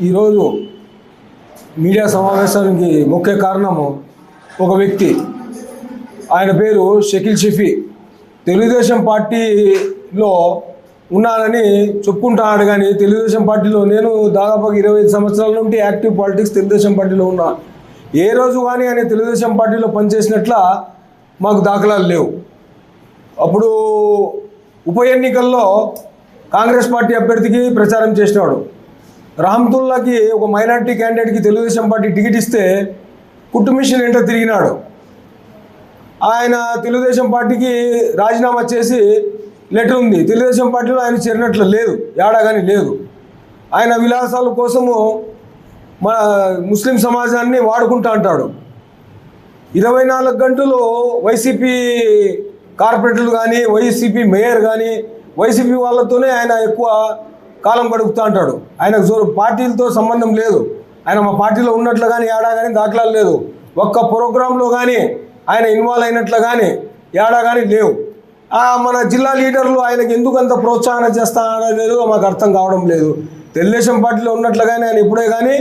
ఈరోజు మీడియా సమావేశానికి ముఖ్య కారణము ఒక వ్యక్తి, ఆయన పేరు షకీల్ షఫీ. తెలుగుదేశం పార్టీలో ఉన్నానని చెప్పుకుంటున్నాడు, కానీ తెలుగుదేశం పార్టీలో నేను దాదాపు 25 సంవత్సరాల నుండి యాక్టివ్ పాలిటిక్స్ తెలుగుదేశం పార్టీలో ఉన్నా. ఏ రోజు కానీ ఆయన తెలుగుదేశం పార్టీలో పనిచేసినట్ల మాకు దాఖలాలు లేవు. అప్పుడు ఉప ఎన్నికల్లో కాంగ్రెస్ పార్టీ అభ్యర్థికి ప్రచారం చేసినాడు. రహమతుల్లాకి ఒక మైనార్టీ క్యాండిడేట్కి తెలుగుదేశం పార్టీ టికెట్ ఇస్తే కుట్టుమిషన్ ఏంటో తిరిగినాడు. ఆయన తెలుగుదేశం పార్టీకి రాజీనామా చేసి లెటర్ ఉంది. తెలుగుదేశం పార్టీలో ఆయన చేరినట్లు లేదు, ఏడా కానీ లేదు. ఆయన విలాసాల కోసము మన ముస్లిం సమాజాన్ని వాడుకుంటా అంటాడు. 24 గంటలు వైసీపీ కార్పొరేటర్లు కానీ, వైసీపీ మేయర్ కానీ, వైసీపీ వాళ్ళతోనే ఆయన ఎక్కువ కాలం గడుపుతూ అంటాడు. ఆయనకు పార్టీలతో సంబంధం లేదు. ఆయన మా పార్టీలో ఉన్నట్లు కానీ ఏడా కానీ దాఖలాలు లేదు. ఒక్క ప్రోగ్రాంలో కానీ ఆయన ఇన్వాల్వ్ అయినట్లు కానీ ఏడా కానీ లేవు. మన జిల్లా లీడర్లు ఆయనకు ఎందుకు అంత ప్రోత్సాహన చేస్తాననేది మాకు అర్థం కావడం లేదు. తెలుగుదేశం పార్టీలో ఉన్నట్లు కానీ ఆయన ఇప్పుడే కానీ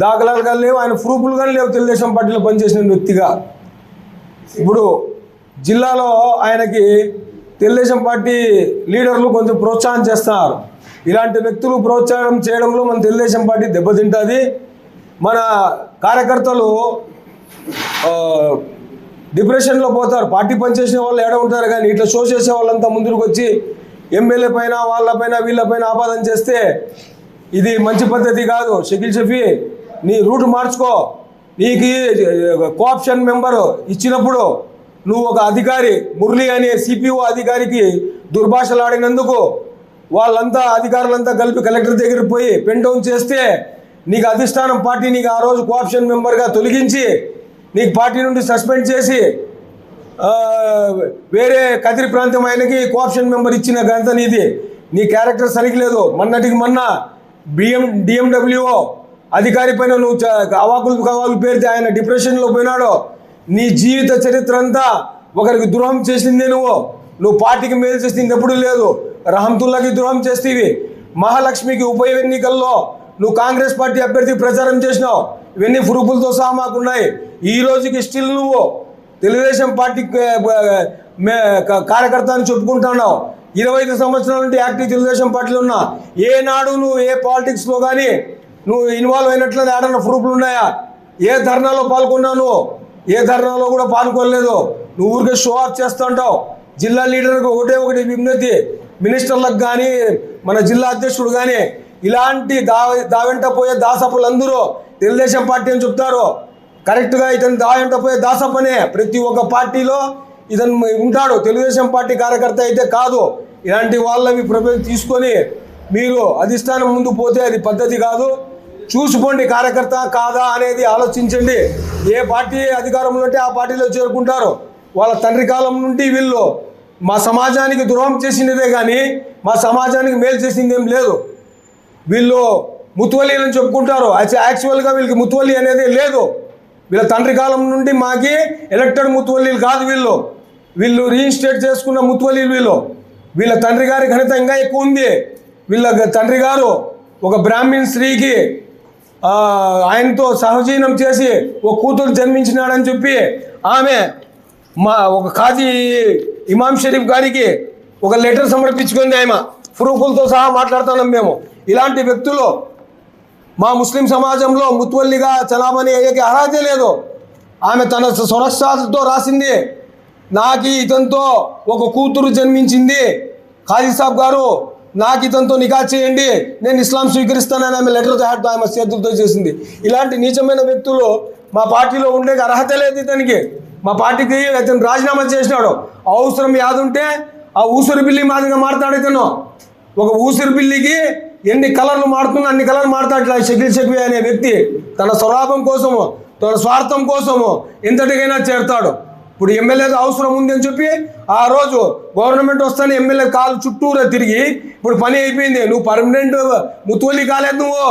దాఖలాలు కానీ లేవు, ఆయన ప్రూఫ్లు కానీ లేవు తెలుగుదేశం పార్టీలో పనిచేసిన వ్యక్తిగా. ఇప్పుడు జిల్లాలో ఆయనకి తెలుగుదేశం పార్టీ లీడర్లు కొంచెం ప్రోత్సాహం చేస్తున్నారు. ఇలాంటి వ్యక్తులు ప్రోత్సాహం చేయడంలో మన తెలుగుదేశం పార్టీ దెబ్బతింటుంది. మన కార్యకర్తలు డిప్రెషన్లో పోతారు. పార్టీ పనిచేసిన వాళ్ళు ఏడ ఉంటారు, కానీ ఇట్లా షో చేసే వాళ్ళంతా ముందుకు వచ్చి ఎమ్మెల్యే పైన వాళ్ళపైన వీళ్ళపైన ఆపాదన చేస్తే ఇది మంచి పద్ధతి కాదు. షకీల్ షఫీ, నీ రూట్ మార్చుకో. నీకు కోఆప్షన్ మెంబరు ఇచ్చినప్పుడు నువ్వు ఒక అధికారి మురళి అనే సిపిఓ అధికారికి దుర్భాషలాడినందుకు వాళ్ళంతా అధికారులంతా కలిపి కలెక్టర్ దగ్గరికి పోయి పెన్ డౌన్ చేస్తే నీకు అధిష్టానం పార్టీ నీకు ఆ రోజు కోఆప్షన్ మెంబర్గా తొలగించి నీకు పార్టీ నుండి సస్పెండ్ చేసి వేరే కదిరి ప్రాంతం ఆయనకి కోఆప్షన్ మెంబర్ ఇచ్చిన ఘనత నీది. నీ క్యారెక్టర్ సరిగ్గా లేదు. మొన్నటికి మొన్న డిఎండబ్ల్యూఓ అధికారి పైన నువ్వు అవాకులు పేరితే ఆయన డిప్రెషన్లో పోయినాడు. నీ జీవిత చరిత్ర అంతా ఒకరికి ద్రోహం చేసిందే. నువ్వు పార్టీకి మేలు చేసింది ఎప్పుడూ లేదు. రహమతుల్లాకి ద్రోహం చేస్తేవి. మహాలక్ష్మికి ఉప ఎన్నికల్లో నువ్వు కాంగ్రెస్ పార్టీ అభ్యర్థికి ప్రచారం చేసినావు. ఇవన్నీ ప్రూఫులతో సహా మాకున్నాయి. ఈ రోజుకి స్టిల్ నువ్వు తెలుగుదేశం పార్టీ కార్యకర్త అని చెప్పుకుంటున్నావు. 25 సంవత్సరాల నుండి యాక్టివ్ తెలుగుదేశం పార్టీలో ఉన్నా. ఏనాడు నువ్వు ఏ పాలిటిక్స్లో కానీ నువ్వు ఇన్వాల్వ్ అయినట్లు ఏడన్నా ప్రూఫ్లు ఉన్నాయా? ఏ ధర్నాలో పాల్గొన్నావు? ఏ ధర్నాలో కూడా పాల్గొనలేదు. నువ్వు ఊరికే షో ఆఫ్ చేస్తూ ఉంటావు. జిల్లా లీడర్కి ఒకటి విజ్ఞప్తి, మినిస్టర్లకు కానీ మన జిల్లా అధ్యక్షుడు కానీ ఇలాంటి దావెంట పోయే దాసప్పులందరూ తెలుగుదేశం పార్టీ అని చెప్తారు. కరెక్ట్గా ఇతను దావెంట పోయే దాసప్పనే. ప్రతి ఒక్క పార్టీలో ఇతను ఉంటాడు. తెలుగుదేశం పార్టీ కార్యకర్త అయితే కాదు. ఇలాంటి వాళ్ళవి ప్రభుత్వం తీసుకొని మీరు అధిష్టానం ముందు పోతే అది పద్ధతి కాదు. చూసుకోండి కార్యకర్త కాదా అనేది ఆలోచించండి. ఏ పార్టీ అధికారంలో ఉంటే ఆ పార్టీలో చేరుకుంటారు. వాళ్ళ తండ్రి కాలం నుండి వీళ్ళు మా సమాజానికి ద్రోహం చేసినదే కానీ మా సమాజానికి మేలు చేసింది ఏం లేదు. వీళ్ళు ముత్వల్లీలను చెప్పుకుంటారు. యాక్చువల్గా వీళ్ళకి ముత్వల్లి అనేది లేదు. వీళ్ళ తండ్రి కాలం నుండి మాకి ఎలక్టెడ్ ముత్వల్లీలు కాదు. వీళ్ళు రీఇన్స్టేట్ చేసుకున్న ముత్వల్లీలు. వీళ్ళ తండ్రి గారి ఘనత ఇంకా ఎక్కువ ఉంది. వీళ్ళ తండ్రి గారు ఒక బ్రాహ్మణ్ స్త్రీకి ఆయనతో సహజీవనం చేసి ఒక కూతురు జన్మించినాడని చెప్పి ఆమె ఒక ఖాజీ ఇమాం షరీఫ్ గారికి ఒక లెటర్ సమర్పించుకుంది. ఆమె ప్రూఫులతో సహా మాట్లాడుతున్నాం మేము. ఇలాంటి వ్యక్తులు మా ముస్లిం సమాజంలో ముత్వల్లిగా చలామణి అయ్యేకి అర్హత లేదు. ఆమె తన స్వరక్షాలతో రాసింది, నాకు ఇతనితో ఒక కూతురు జన్మించింది, ఖాజీ సాబ్ గారు నాకు ఇతనితో నికా చేయండి, నేను ఇస్లాం స్వీకరిస్తానని ఆమె లెటర్ ఆమె చేతులతో చేసింది. ఇలాంటి నీచమైన వ్యక్తులు మా పార్టీలో ఉండే అర్హత లేదు ఇతనికి. మా పార్టీకి ఇతను రాజీనామా చేసినాడు. అవసరం యాదుంటే ఆ ఊసరి బిల్లి మాదిరిగా మారుతాడు ఇతను. ఒక ఊసిరి బిల్లికి ఎన్ని కలర్లు మారుతున్నా అన్ని కలర్లు మారుతాడు షకీల్ షఫీ అనే వ్యక్తి. తన స్వలాభం కోసము, తన స్వార్థం కోసము ఎంతటికైనా చేరుతాడు. ఇప్పుడు ఎమ్మెల్యే అవసరం ఉంది అని చెప్పి ఆ రోజు గవర్నమెంట్ వస్తానే ఎమ్మెల్యే కాలు చుట్టూరా తిరిగి ఇప్పుడు పని అయిపోయింది. నువ్వు పర్మనెంట్ ముత్వల్లి కాలేదు, నువ్వు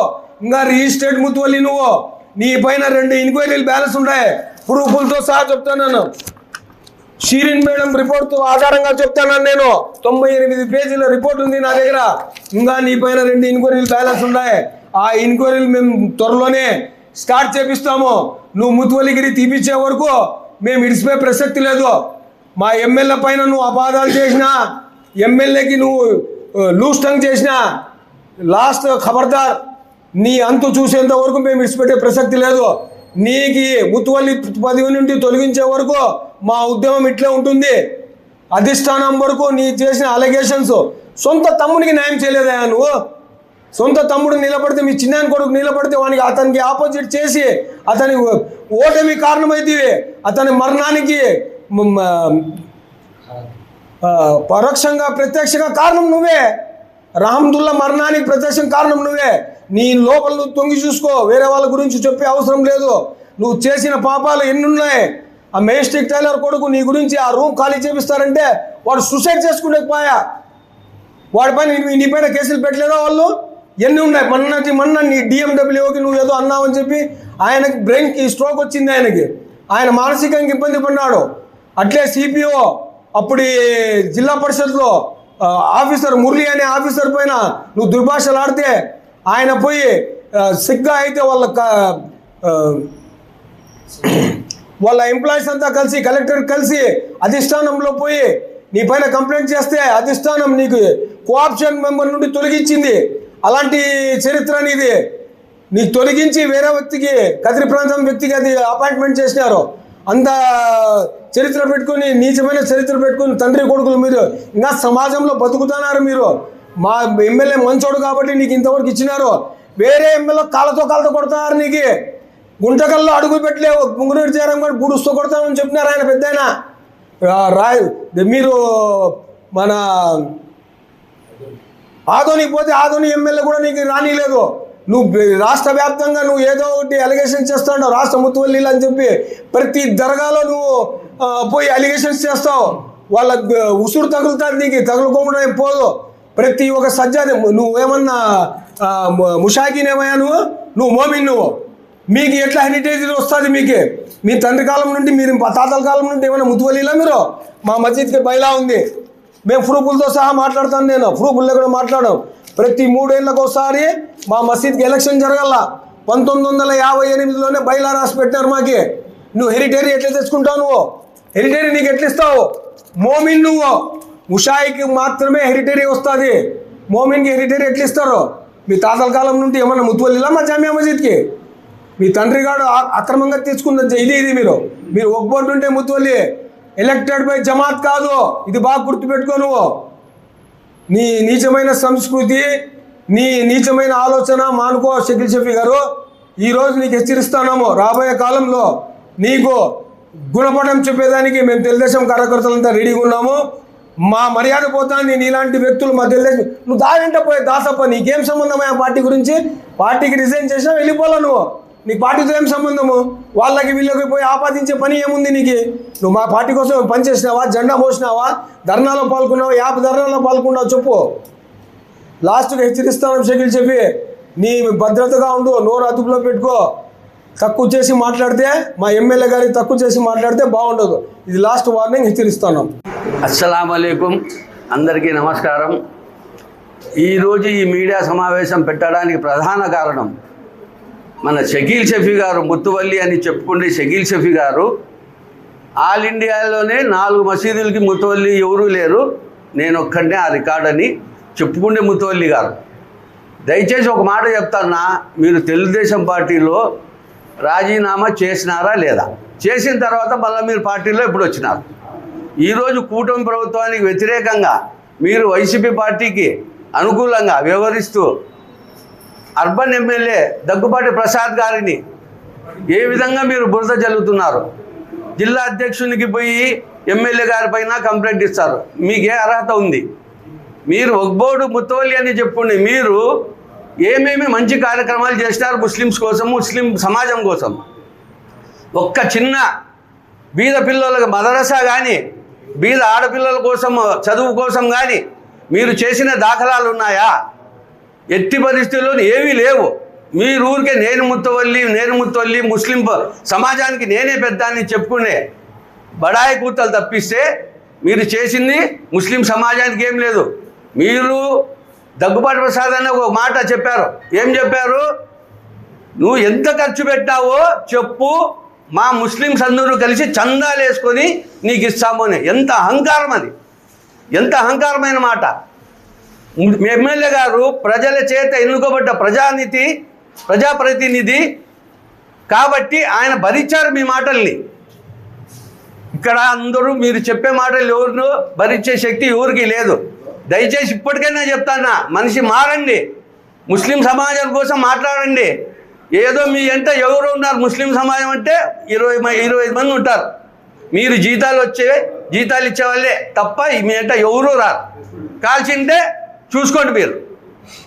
ఇంకా రిజిస్టర్డ్ ముత్వల్లి. నువ్వు నీ పైన 2 ఎంక్వైరీలు బ్యాలెన్స్ ఉన్నాయి. ప్రూఫులతో సహా చెప్తాను. షీరిన్ మేడం రిపోర్ట్ ఆధారంగా చెప్తాను నేను. 98 పేజీల రిపోర్ట్ ఉంది నా దగ్గర. ఇంకా నీ పైన 2 ఎంక్వైరీలు బ్యాలెన్స్ ఉన్నాయి. ఆ ఎంక్వైరీలు మేము త్వరలోనే స్టార్ట్ చేపిస్తాము. నువ్వు ముతువల్లిగిరి తీపిచ్చే వరకు మేము ఇడిచిపోయే ప్రసక్తి లేదు. మా ఎమ్మెల్యే పైన నువ్వు అపాదాలు చేసినా, ఎమ్మెల్యేకి నువ్వు లూజ్ టంగ్ చేసినా, లాస్ట్ ఖబర్దార్, నీ అంతు చూసేంత వరకు మేము ఇడిచిపెట్టే ప్రసక్తి లేదు. నీకు ముతువల్లి పదవి నుండి తొలగించే వరకు మా ఉద్యమం ఇట్లే ఉంటుంది. అధిష్టానం వరకు నీ చేసిన అలిగేషన్స్, సొంత తమ్మునికి న్యాయం చేయలేదా నువ్వు? సొంత తమ్ముడు నిలబడితే, మీ చిన్నాయన కొడుకు నిలబడితే వానికి అతనికి ఆపోజిట్ చేసి అతని ఓటమి కారణమైతే అతని మరణానికి పరోక్షంగా ప్రత్యక్షంగా కారణం నువ్వే. రహమతుల్లా మరణానికి ప్రత్యక్షం కారణం నువ్వే. నీ లోపల నువ్వు తొంగి చూసుకో, వేరే వాళ్ళ గురించి చెప్పే అవసరం లేదు. నువ్వు చేసిన పాపాలు ఎన్ని ఉన్నాయి. ఆ మెజెస్టిక్ టైలర్ కొడుకు నీ గురించి ఆ రూమ్ ఖాళీ చేపిస్తారంటే వాడు సూసైడ్ చేసుకునేకపోయా. వాడి పైన నీ పైన కేసులు పెట్టలేదా వాళ్ళు? ఎన్ని ఉన్నాయి? మొన్న నీ డిఎండబ్ల్యూకి నువ్వు ఏదో అన్నావని చెప్పి ఆయనకి బ్రెయిన్కి స్ట్రోక్ వచ్చింది. ఆయన మానసికంగా ఇబ్బంది పడినాడు. అట్లే సిపిఓ అప్పుడు జిల్లా పరిషత్లో ఆఫీసర్ మురళి అనే ఆఫీసర్ పైన నువ్వు దుర్భాషలు ఆడితే ఆయన పోయి సిగ్గా అయితే వాళ్ళ ఎంప్లాయీస్ అంతా కలిసి, కలెక్టర్ కలిసి అధిష్టానంలో పోయి నీ పైన కంప్లైంట్ చేస్తే అధిష్టానం నీకు కోఆప్షన్ మెంబర్ నుండి తొలగించింది. అలాంటి చరిత్ర నీది. నీకు తొలగించి వేరే వ్యక్తికి, కదిరి ప్రాంతం వ్యక్తికి అది అపాయింట్మెంట్ చేసినారు. అంత చరిత్ర పెట్టుకొని, నీచమైన చరిత్ర పెట్టుకొని తండ్రి కొడుకులు మీరు ఇంకా సమాజంలో బతుకుతున్నారు. మీరు మా ఎమ్మెల్యే మంచోడు కాబట్టి నీకు ఇంతవరకు ఇచ్చినారు. వేరే ఎమ్మెల్యే కాళ్ళతో కొడతారు. నీకు గుంటకల్లో అడుగు పెట్టలేవు, ముంగునూరు చేరం కూడా బుడుస్తూ కొడతామని చెప్పినారు ఆయన పెద్ద మీరు మన ఆదోనికి పోతే ఆదోని ఎమ్మెల్యే కూడా నీకు రానిలేదు. నువ్వు రాష్ట్ర వ్యాప్తంగా నువ్వు ఏదో ఒకటి అలిగేషన్స్ చేస్తావు. రాష్ట్ర ముతువల్లీలు అని చెప్పి ప్రతి దర్గాలో నువ్వు పోయి అలిగేషన్స్ చేస్తావు. వాళ్ళ ఉసురు తగులుతుంది, నీకు తగులుకోకుండా పోదు. ప్రతి ఒక్క సజ్జాది నువ్వేమన్నా ముషాకిన్ ఏమయ్యా? నువ్వు మోమిన్. మీకు ఎట్లా హెరిటేజ్ వస్తుంది? మీకే మీ తండ్రి కాలం నుండి, మీరు తాతల కాలం నుండి ఏమైనా ముతువల్లీలా మీరు? మా మస్జిద్కి బయలా ఉంది. మేము ప్రూఫులతో సహా మాట్లాడతాను. నేను ప్రూఫుల్లో కూడా మాట్లాడాను. ప్రతి 3 ఏళ్ళకు ఒకసారి మా మసీద్కి ఎలక్షన్ జరగాల. 1958లోనే బయలా రాసి పెట్టినారు మాకి. నువ్వు హెరిటరీ ఎట్లా తెచ్చుకుంటావు? నువ్వు హెరిటరీ నీకు ఎట్లా ఇస్తావు? మోమిన్ నువ్వు. ముషాయికి మాత్రమే హెరిటరీ వస్తుంది. మోమిన్కి హెరిటరీ ఎట్లా ఇస్తారు? మీ తాతల కాలం నుండి ఏమన్నా ముతువల్లీలా మా జామియా మసీద్కి? మీ తండ్రి గారు అక్రమంగా తీసుకున్న ఇది మీరు ఒక్కబోటు ఉంటే ముతువల్లి. ఎలక్టెడ్ బై జమాత్ కాదు. ఇది బాగా గుర్తుపెట్టుకో. నువ్వు నీ నీచమైన సంస్కృతి, నీ నీచమైన ఆలోచన మానుకో షకీల్ షఫీ గారు. ఈరోజు నీకు హెచ్చరిస్తున్నాము, రాబోయే కాలంలో నీకు గుణపటం చెప్పేదానికి మేము తెలుగుదేశం కార్యకర్తలంతా రెడీగా ఉన్నాము. మా మర్యాద పోతాంది నీలాంటి వ్యక్తులు మా తెలుగుదేశం. నువ్వు దానింట పోయి దాసప్ప, నీకేం సంబంధం ఆ పార్టీ గురించి? పార్టీకి రిజైన్ చేసినా వెళ్ళిపోలే నువ్వు. నీ పార్టీతో ఏం సంబంధము? వాళ్ళకి వీళ్ళకి పోయి ఆపాదించే పని ఏముంది నీకు? నువ్వు మా పార్టీ కోసం పనిచేసినావా? జెండా మోసినావా? ధర్నాలో పాల్గొన్నావా? 50 ధర్నాలో పాల్గొన్నావు చెప్పు. లాస్ట్గా హెచ్చరిస్తాను షకీల్ షఫీ, నీ భద్రతగా ఉండు, నోరు అదుపులో పెట్టుకో. తక్కువ చేసి మాట్లాడితే, మా ఎమ్మెల్యే గారికి తక్కువ చేసి మాట్లాడితే బాగుండదు. ఇది లాస్ట్ వార్నింగ్, హెచ్చరిస్తాను. అస్సలాము అలైకుం, అందరికీ నమస్కారం. ఈరోజు ఈ మీడియా సమావేశం పెట్టడానికి ప్రధాన కారణం మన షకీల్ షఫీ గారు. ముతువల్లి అని చెప్పుకునే షకీల్ షఫీ గారు ఆల్ ఇండియాలోనే 4 మసీదులకి ముతువల్లి ఎవరూ లేరు, నేను ఒక్కడే ఆ రికార్డ్ అని చెప్పుకునే ముతువల్లి గారు. దయచేసి ఒక మాట చెప్తానా, మీరు తెలుగుదేశం పార్టీలో రాజీనామా చేసినారా లేదా? చేసిన తర్వాత మళ్ళీ మీరు పార్టీలో ఎప్పుడు వచ్చినారు? ఈరోజు కూటమి ప్రభుత్వానికి వ్యతిరేకంగా మీరు వైసీపీ పార్టీకి అనుకూలంగా వ్యవహరిస్తూ అర్బన్ ఎమ్మెల్యే దగ్గుబాటి ప్రసాద్ గారిని ఏ విధంగా మీరు బురద జల్లుతున్నారు? జిల్లా అధ్యక్షునికి పోయి ఎమ్మెల్యే గారి పైన కంప్లైంట్ ఇస్తారు. మీకే అర్హత ఉంది? మీరు ఒక్బోర్డు ముతవల్లి అని చెప్పుకోండి. మీరు ఏమేమి మంచి కార్యక్రమాలు చేసినారు ముస్లిమ్స్ కోసం, ముస్లిం సమాజం కోసం? ఒక్క చిన్న బీద పిల్లలకు మదరసా కానీ, బీద ఆడపిల్లల కోసం చదువు కోసం కానీ మీరు చేసిన దాఖలాలు ఉన్నాయా? ఎట్టి పరిస్థితుల్లో ఏవీ లేవు. మీరు ఊరికే నేను ముత్తవల్లి ముస్లిం సమాజానికి నేనే పెద్ద అని చెప్పుకునే బడాయి కూతలు తప్పిస్తే మీరు చేసింది ముస్లిం సమాజానికి ఏం లేదు. మీరు దగ్గుబాటి ప్రసాద్ అన్న ఒక మాట చెప్పారు. ఏం చెప్పారు? నువ్వు ఎంత ఖర్చు పెట్టావో చెప్పు, మా ముస్లిమ్స్ అందరూ కలిసి చందాలు వేసుకొని నీకు ఇస్తాము అని. ఎంత అహంకారం అది, ఎంత అహంకారమైన మాట. ఎమ్మెల్యే గారు ప్రజల చేత ఎన్నుకోబడ్డ ప్రజాప్రతినిధి కాబట్టి ఆయన భరించారు మీ మాటల్ని. ఇక్కడ అందరూ మీరు చెప్పే మాటలు ఎవరినో భరించే శక్తి ఎవరికి లేదు. దయచేసి ఇప్పటికైనా చెప్తానా, మనిషి మారండి, ముస్లిం సమాజం కోసం మాట్లాడండి. ఏదో మీ అంటే ఎవరు ఉన్నారు ముస్లిం సమాజం అంటే 25 మంది ఉంటారు. మీరు జీతాలు ఇచ్చే వాళ్ళే తప్ప మీ అంటే ఎవరూ రారు. కాల్చింటే చూసుకోండి, మీరు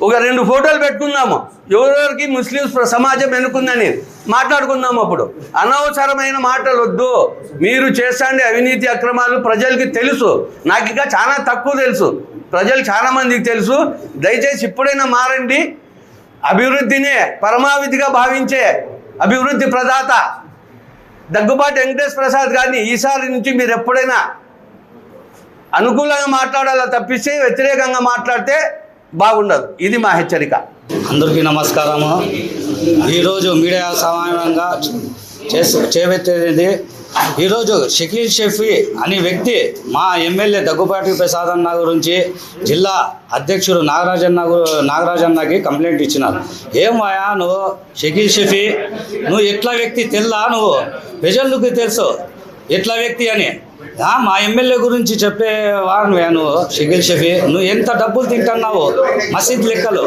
ఒక 2 ఫోటోలు పెట్టుకుందాము, ఎవరెవరికి ముస్లిం సమాజం ఎన్నుకుందని మాట్లాడుకుందాము. అప్పుడు అనవసరమైన మాటలు వద్దు. మీరు చేసండి అవినీతి అక్రమాలు ప్రజలకి తెలుసు, నాకు ఇంకా చాలా తక్కువ తెలుసు, ప్రజలు చాలా మందికి తెలుసు. దయచేసి ఇప్పుడైనా మారండి. అభివృద్ధినే పరమావధిగా భావించే అభివృద్ధి ప్రదాత దగ్గుబాటి వెంకటేశ్వర ప్రసాద్ గారిని ఈసారి నుంచి మీరు ఎప్పుడైనా అనుకూలంగా మాట్లాడాలా తప్పిస్తే వ్యతిరేకంగా మాట్లాడితే బాగుండదు. ఇది మా హెచ్చరిక. అందరికీ నమస్కారము. ఈరోజు మీడియా సమావేశంగా చేపట్టేది ఈరోజు షకీల్ షఫీ అనే వ్యక్తి మా ఎమ్మెల్యే దగ్గుబాటి ప్రసాద్ అన్న గురించి జిల్లా అధ్యక్షుడు నాగరాజన్నకి కంప్లైంట్ ఇచ్చినారు. ఏమయ్యా నువ్వు షకీల్ షఫీ, నువ్వు ఎట్లా వ్యక్తి తెల్లా, నువ్వు ప్రజలకు తెలుసు ఎట్లా వ్యక్తి అని. మా ఎమ్మెల్యే గురించి చెప్పేవాడు నువ్వు షకీల్ షఫీ. నువ్వు ఎంత డబ్బులు తింటున్నావు మసీద్ లెక్కలు,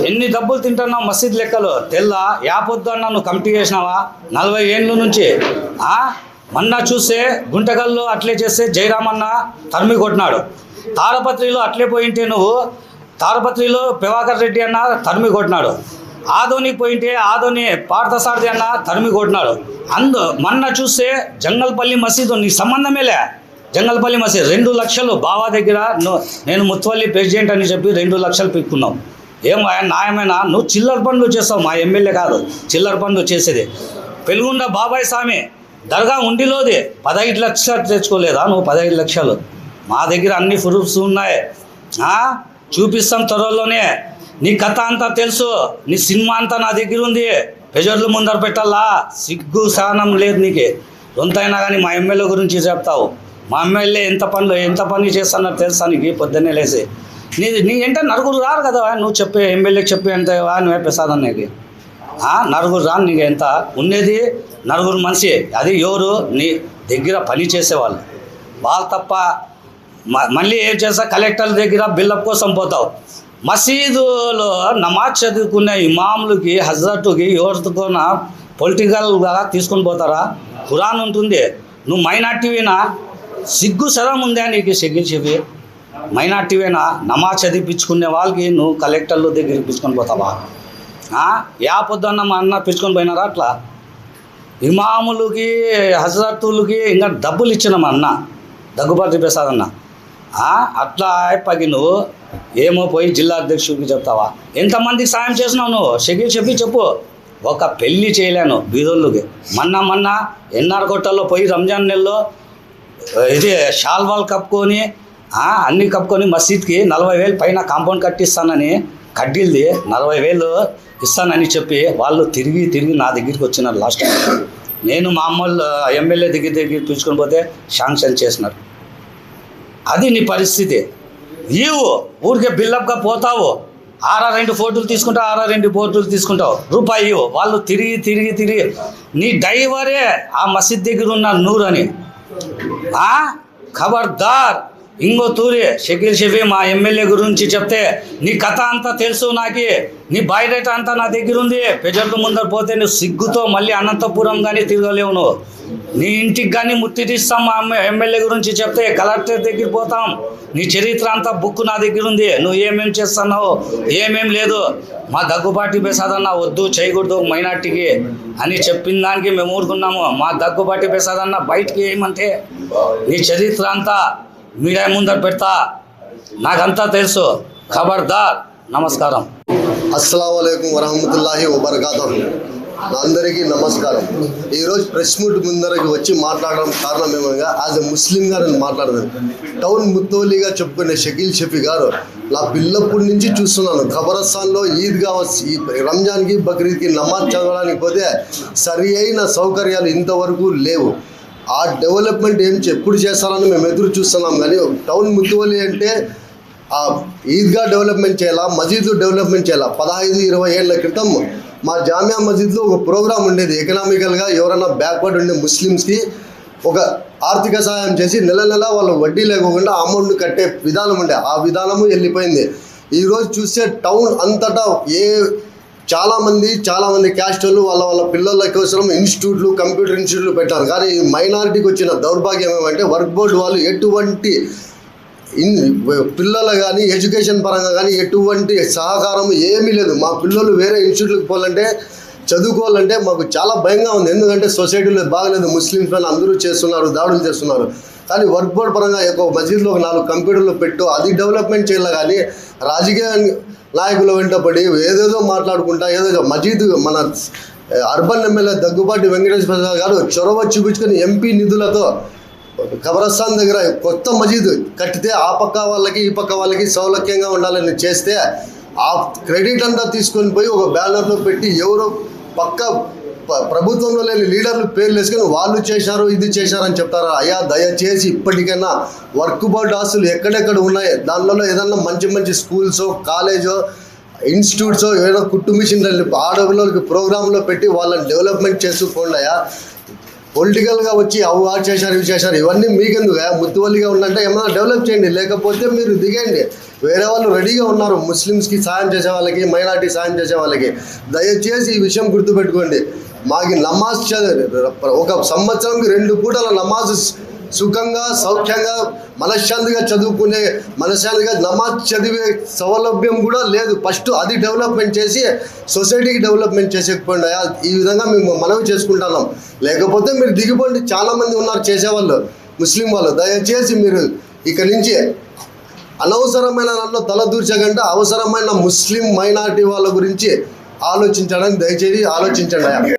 ఎన్ని డబ్బులు తింటున్నావు మసీద్ లెక్కలు తెల్లా? యాపొద్దు అన్న నువ్వు కమిటీ చేసినావా 40 ఏళ్ళ నుంచి? మొన్న చూస్తే గుంటకల్లో అట్లే చేస్తే జయరామన్న తరిమి కొట్టినాడు. తాడపత్రిలో అట్లే పోయింటే నువ్వు తాడపత్రిలో ప్రభాకర్ రెడ్డి అన్న తరిమి కొట్టినాడు. ఆదోనికి పోయింటే ఆదోని పార్థసారథి అన్న తరిమి కొట్టినాడు. మొన్న చూస్తే జంగల్పల్లి మసీదు నీ సంబంధమేలే. జంగల్పల్లి మసీద్ 2 లక్షలు బావా దగ్గర నేను ముత్వల్లి ప్రెసిడెంట్ అని చెప్పి 2 లక్షలు పెట్టుకున్నావు. ఏం న్యాయమైనా? నువ్వు చిల్లర పనులు చేస్తావు, మా ఎమ్మెల్యే కాదు చిల్లర పనులు చేసేది. పెలుగుండ బాబాయ్ స్వామి దర్గా ఉండిలోది 15 లక్షలు తెచ్చుకోలేదా నువ్వు? 15 లక్షలు మా దగ్గర అన్ని ప్రూఫ్స్ ఉన్నాయి, చూపిస్తాం త్వరలోనే. నీ కథ అంతా తెలుసు, నీ సినిమా అంతా నా దగ్గర ఉంది, ప్రజలు ముందర పెట్టాలా? సిగ్గు సహనం లేదు నీకు. ఎంతైనా కానీ మా ఎమ్మెల్యే గురించి చెప్తావు. మా ఎమ్మెల్యే ఎంత పని చేస్తున్నారు తెలుసా నీకు? పొద్దున్నే లేసి నీ అంటే నలుగురు రారు కదా నువ్వు చెప్పే ఎమ్మెల్యేకి చెప్పే ఎంత నువ్వే ప్రసాద్ అన్నకి నలుగురు రాను నీకు ఎంత ఉండేది? నలుగురు మనిషి. అది ఎవరు? నీ దగ్గర పని చేసేవాళ్ళు వాళ్ళు తప్ప. మళ్ళీ ఏం చేస్తా, కలెక్టర్ దగ్గర బిల్డప్ కోసం పోతావు. మసీదులో నమాజ్ చదువుకునే ఇమాములకి హజరత్కి ఎవరితోన పొలిటికల్గా తీసుకొని పోతారా? ఖురాన్ ఉంటుంది. నువ్వు మైనార్టీవేనా? సిగ్గు సరం ఉందా నీకు షకీల్ షఫీ? మైనార్టీవేనా? నమాజ్ చదివిపించుకునే వాళ్ళకి నువ్వు కలెక్టర్ల దగ్గర పిలుచుకొని పోతావా? యాపొద్దున్న మా అన్న పిలుచుకొని పోయినారా? అట్లా ఇమాములకి హజరత్తులకి ఇంకా డబ్బులు ఇచ్చిన మా అన్న దగ్గుబాటి ప్రసాద్ అన్న. అట్లా అయిపోయి నువ్వు ఏమో పోయి జిల్లా అధ్యక్షుడికి చెప్తావా? ఎంతమందికి సాయం చేసినావు నువ్వు షకీల్ షఫీ చెప్పు. ఒక పెళ్ళి చేయలేను బీదోళ్ళకి. మొన్న ఎన్ఆర్ కొట్టల్లో పోయి రంజాన్ నెలలో ఇది షాల్వాల్ కప్పుకొని అన్నీ కప్పుకొని మసీద్కి 40,000 పైన కాంపౌండ్ కట్టిస్తానని కడ్డీలది 40,000 ఇస్తానని చెప్పి వాళ్ళు తిరిగి నా దగ్గరికి వచ్చినారు. లాస్ట్ నేను మామూలు ఎమ్మెల్యే దగ్గర పిలుచుకొని పోతే శాంక్షన్ చేసినారు. అది నీ పరిస్థితి. ఊరికే బిల్డప్గా పోతావు, 2 ఫోటోలు తీసుకుంటావు, రూపాయి ఇవ్వు. వాళ్ళు తిరిగి నీ డ్రైవరే ఆ మసీద్ దగ్గర ఉన్న నూరు అని. ఖబర్దార్ ఇంకో తూరి షకీల్ షఫీ మా ఎమ్మెల్యే గురించి చెప్తే నీ కథ అంతా తెలుసు నాకి. నీ బయోడేటా అంతా నా దగ్గర ఉంది. ప్రజలకు ముందర పోతే నువ్వు సిగ్గుతో మళ్ళీ అనంతపురం కానీ తిరగలేవు. నువ్వు నీ ఇంటికి కానీ ముట్టి తీస్తాం. మా ఎమ్మెల్యే గురించి చెప్తే కలెక్టర్ దగ్గర పోతాం. నీ చరిత్ర అంతా బుక్ నా దగ్గర ఉంది. నువ్వు ఏమేం చేస్తున్నావు ఏమేం లేదు. మా దగ్గుబాటి ప్రసాద్ అన్న వద్దు చేయకూడదు మైనార్టీకి అని చెప్పిన దానికి మేము ఊరుకున్నాము. మా దగ్గుబాటి ప్రసాద్ అన్న బయటికి ఏమంటే నీ చరిత్ర అంతా మీడియా ముందర పెడతా, నాకంతా తెలుసు. ఖబర్దార్. నమస్కారం. అస్సలాము అలైకుం వరహమతుల్లాహి వబరకాతుహు. అందరికీ నమస్కారం. ఈరోజు ప్రెస్ మీట్ ముందరకి వచ్చి మాట్లాడడం కారణం ఏమనగా యాజ్ ఎ ముస్లింగా నేను మాట్లాడదాను. టౌన్ ముత్తోలీగా చెప్పుకునే షకీల్ షఫీ గారు నా పిల్లప్పటి నుంచి చూస్తున్నాను. ఖబరస్థాన్లో ఈద్గా రంజాన్కి బక్రీద్కి నమాజ్ చదవడానికి పోతే సరి అయిన సౌకర్యాలు ఇంతవరకు లేవు. ఆ డెవలప్మెంట్ ఎప్పుడు చేస్తారని మేము ఎదురు చూస్తున్నాం. కానీ టౌన్ ముత్తోలీ అంటే ఆ ఈద్గా డెవలప్మెంట్ చేయాలా, మసీదు డెవలప్మెంట్ చేయాలా. 15-20 ఏళ్ల క్రితం మా జామియా మసీద్లో ఒక ప్రోగ్రామ్ ఉండేది. ఎకనామికల్గా ఎవరైనా బ్యాక్వర్డ్ ఉండే ముస్లిమ్స్కి ఒక ఆర్థిక సహాయం చేసి నెల నెల వాళ్ళు వడ్డీ లేకుండా అమౌంట్ కట్టే విధానం ఉండే. ఆ విధానము వెళ్ళిపోయింది. ఈరోజు చూస్తే టౌన్ అంతటా చాలామంది క్యాస్ట్ వాళ్ళు వాళ్ళ పిల్లల కోసం ఇన్స్టిట్యూట్లు, కంప్యూటర్ ఇన్స్టిట్యూట్లు పెట్టారు. కానీ మైనారిటీకి వచ్చిన దౌర్భాగ్యం ఏమంటే వర్క్ బోర్డు వాళ్ళు ఎటువంటి పిల్లలు కానీ ఎడ్యుకేషన్ పరంగా కానీ ఎటువంటి సహకారం ఏమీ లేదు. మా పిల్లలు వేరే ఇన్స్టిట్యూట్లకు పోవాలంటే చదువుకోవాలంటే మాకు చాలా భయంగా ఉంది. ఎందుకంటే సొసైటీలో బాగలేదు, ముస్లిమ్స్ పైన అందరూ చేస్తున్నారు, దాడులు చేస్తున్నారు. కానీ వర్క్ బోర్డ్ పరంగా ఒక మసీద్లో ఒక 4 కంప్యూటర్లు పెట్టు, అది డెవలప్మెంట్ చేయాలి. కానీ రాజకీయ నాయకుల వెంటపడి ఏదేదో మాట్లాడుకుంటా ఏదో మసీదు మన అర్బన్ ఎమ్మెల్యే దగ్గుబాటి వెంకటేశ్వర ప్రసాద్ గారు చొరవ చూపించుకొని ఎంపీ నిధులతో ఖబరస్థాన్ దగ్గర కొత్త మసీదు కట్టితే ఆ పక్క వాళ్ళకి ఈ పక్క వాళ్ళకి సౌలభ్యంగా ఉండాలని చేస్తే ఆ క్రెడిట్ అంతా తీసుకొని పోయి ఒక బ్యానర్లో పెట్టి ఎవరో పక్క ప్రభుత్వంలో లేని లీడర్లు పేర్లు వేసుకొని వాళ్ళు చేశారు ఇది చేశారని చెప్తారా? అయ్యా దయచేసి ఇప్పటికైనా వర్క్ బోర్డ్ ఆస్తులు ఎక్కడెక్కడ ఉన్నాయి దానిలో ఏదన్నా మంచి స్కూల్సో కాలేజో ఇన్స్టిట్యూట్సో ఏదైనా కుట్టు మిషన్ ఆడపిల్లలకి ప్రోగ్రాంలో పెట్టి వాళ్ళని డెవలప్మెంట్ చేసుకోండి. అయ్యా పొలిటికల్గా వచ్చి అవి చేశారు ఇవి చేశారు ఇవన్నీ మీకెందుకు? ముత్తువల్లిగా ఉందంటే ఏమైనా డెవలప్ చేయండి, లేకపోతే మీరు దిగండి. వేరే వాళ్ళు రెడీగా ఉన్నారు ముస్లిమ్స్కి సాయం చేసే వాళ్ళకి, మైనార్టీ సాయం చేసే వాళ్ళకి. దయచేసి ఈ విషయం గుర్తుపెట్టుకోండి. మాకు నమాజ్ ఒక సంవత్సరంకి 2 పూటల నమాజ్ సుఖంగా సౌఖ్యంగా మనశ్శాంతిగా చదువుకునే మనశ్శాంతిగా నమాజ్ చదివే సౌలభ్యం కూడా లేదు. ఫస్ట్ అది డెవలప్మెంట్ చేసి సొసైటీకి డెవలప్మెంట్ చేసేకపోండి. ఈ విధంగా మేము మనవి చేసుకుంటున్నాం. లేకపోతే మీరు దిగిపోండి. చాలామంది ఉన్నారు చేసేవాళ్ళు ముస్లిం వాళ్ళు. దయచేసి మీరు ఇక్కడి నుంచి అనవసరమైన దాంట్లో తలదూర్చకంటే అవసరమైన ముస్లిం మైనారిటీ వాళ్ళ గురించి ఆలోచించడానికి దయచేసి ఆలోచించండి.